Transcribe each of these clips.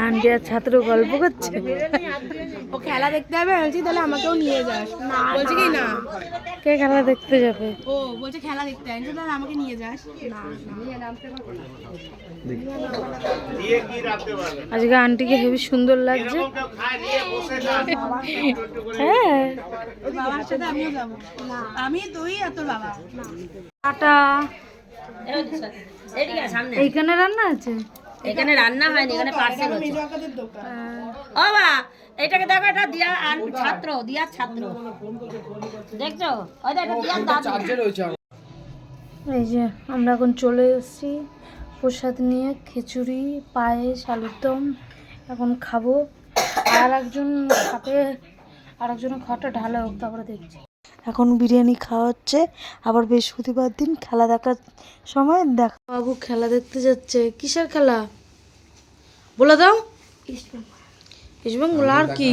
Aunty আর ছাত্র গল্প করছে, ও খেলা দেখতে যাবে বলছি, তাহলে আমাকেও নিয়ে যাস। বলছে কি না, কে খেলা দেখতে যাবে? ও বলছে খেলা দেখতে আনছি, তাহলে আমাকে নিয়ে যাস। আজকে আন্টিকে হেবি সুন্দর লাগছে। হ্যাঁ, বাবার সাথে আমিও যাবো। আমি তুই আর তোর বাবা। টাটা। এইখানে রান্না আছে? এখানে রান্না হয়নি, এখানে পার্সেল হচ্ছে। ও মা, এটাকে দেখো, এটা দিয়া ছাত্র, দিয়ার ছাত্র দেখছো? ওই দেখো দিয়ার দাদু। এই যে আমরা এখন চলে এসেছি প্রসাদ নিয়ে, খিচুড়ি, পায়েস, আলুর দম এখন খাবো। আর একজন খাবে, আর একজনের খাওয়াটা ঢালা হোক, তারপরে দেখছি। এখন বিরিয়ানি খাওয়া হচ্ছে, আবার বৃহস্পতিবার দিন খেলা দেখার সময় দেখা। বাবু খেলা দেখতে যাচ্ছে। কিসের খেলা বলে দাও? ইস্টবেঙ্গল। আর কি?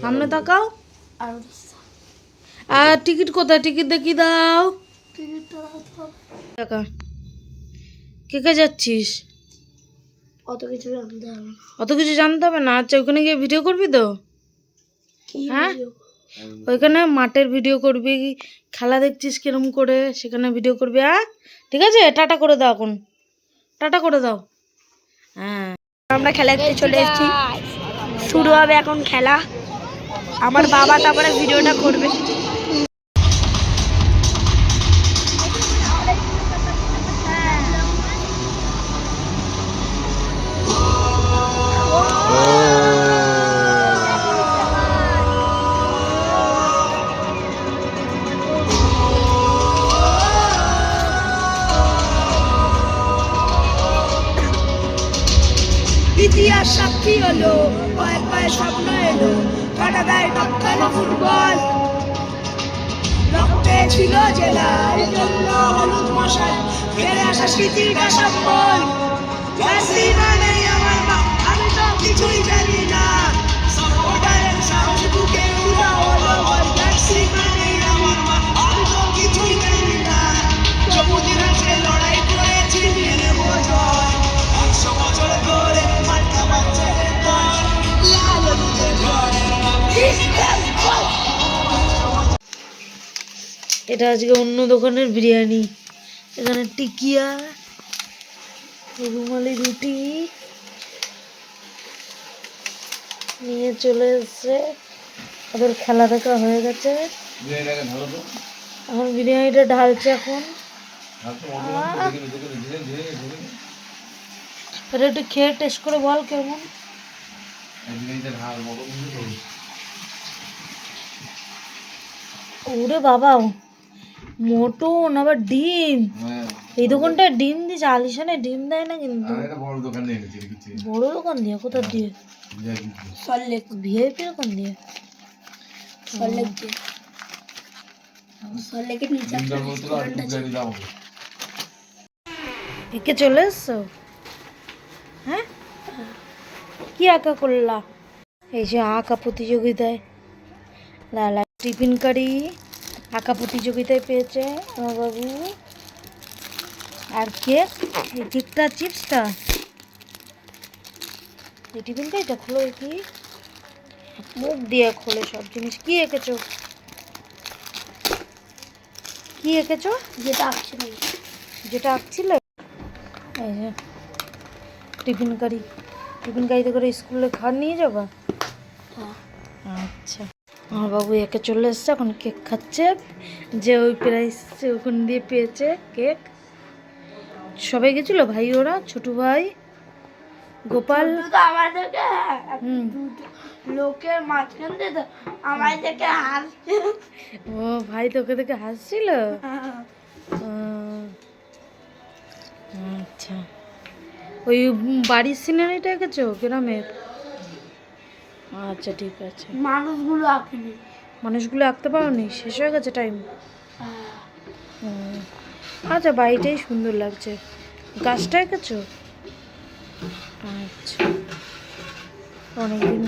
সামনে তাকাও। আর টিকিট কোথায়? টিকিট দেখি দাও। টাকা কে কে যাচ্ছিস? অত কিছু জানতে হবে। অত কিছু জানতে হবে না। আচ্ছা, ওখানে গিয়ে ভিডিও করবি তো? হ্যাঁ, ওইখানে মাঠের ভিডিও করবি, খেলা দেখছিস কিরম করে সেখানে ভিডিও করবি। হ্যাঁ ঠিক আছে, টাটা করে দাও। এখন টাটা করে দাও। হ্যাঁ, আমরা খেলা দেখতে চলে এসেছি, শুরু হবে এখন খেলা। আমার বাবা তারপরে ভিডিওটা করবে। ইতিহাস সাক্ষী হলো, পায়ে পায়ে স্বপ্ন এলো, কাটা দেয় টক্কানো ফুটবল। রক্তে ছিল জেলার জন্য হলুদ মশাল, ফেরে আসা স্মৃতিটা সম্বল। মেসি মানে আমার মা, আমি তো কিছুই জানি না। সাপোর্টারের সাহস বুকে উড়া হলো বল। মেসি মানে আমার মা, আমি তো কিছুই জানি না। সবুজ রাশে লড়াই করেছি, নিয়ে নেব জয়। 100 বছর ধরে মাঠে বাঁচছে দল, লাল হলুদে জয়ের নাম ইস্টবেঙ্গল। এটা আজকে অন্য দোকানের বিরিয়ানি। এখানে টিকিয়া, রুমালি রুটি নিয়ে চলে এসছে। ওদের খেলা দেখা হয়ে গেছে, এখন বিরিয়ানিটা ঢালছে। এখন এটা একটু খেয়ে টেস্ট করে বল কেমন। ওরে বাবা, মটন আবার ডিম। এই দোকানটায় ডিম দিচ্ছে, আলিশানে ডিম দেয় না কিন্তু। বড় দোকান দিয়ে? কোথা দিয়ে? সল্টলেক ভিআইপি দোকান দিয়ে। সল্টলেক দিয়ে, সল্টলেকের নিচে একে চলে এসছো? হ্যাঁ, কি আঁকা করলা? এই যে আঁকা প্রতিযোগিতায় লালা টিফিন কারি আঁকা প্রতিযোগিতায় পেয়েছে আমার বাবু। আর কেক, এই কেকটা, চিপসটা, এই টিফিনটা, এটা খোলো। কি মুখ দিয়ে খোলে সব জিনিস। কি এঁকেছো? কি এঁকেছো? যেটা আঁকছিল, যেটা আঁকছিল। এই যে টিফিন কারি, টিফিন কারিতে করে স্কুলে খাওয়া নিয়ে যাবা? আচ্ছা, আমার বাবু একে চলে এসছে, এখন কেক খাচ্ছে। যে ওই প্রাইস ওখান দিয়ে পেয়েছে কেক। সবাই গেছিল, ভাই ওরা, ছোট ভাই গোপাল। আমাদেরকে লোকের মাঝখান দিয়ে আমাদেরকে হাসছে। ও ভাই তোকে দেখে হাসছিল। আচ্ছা, ওই বাড়ির সিনারিটা এঁকেছো গ্রামের? আচ্ছা ঠিক আছে। মানুষগুলো আঁকিনি। মানুষগুলো আঁকতে পারোনি? শেষ হয়ে গেছে টাইম? আচ্ছা, বাড়িটাই সুন্দর লাগছে। গাছটা এঁকেছো? আচ্ছা, অনেকদিন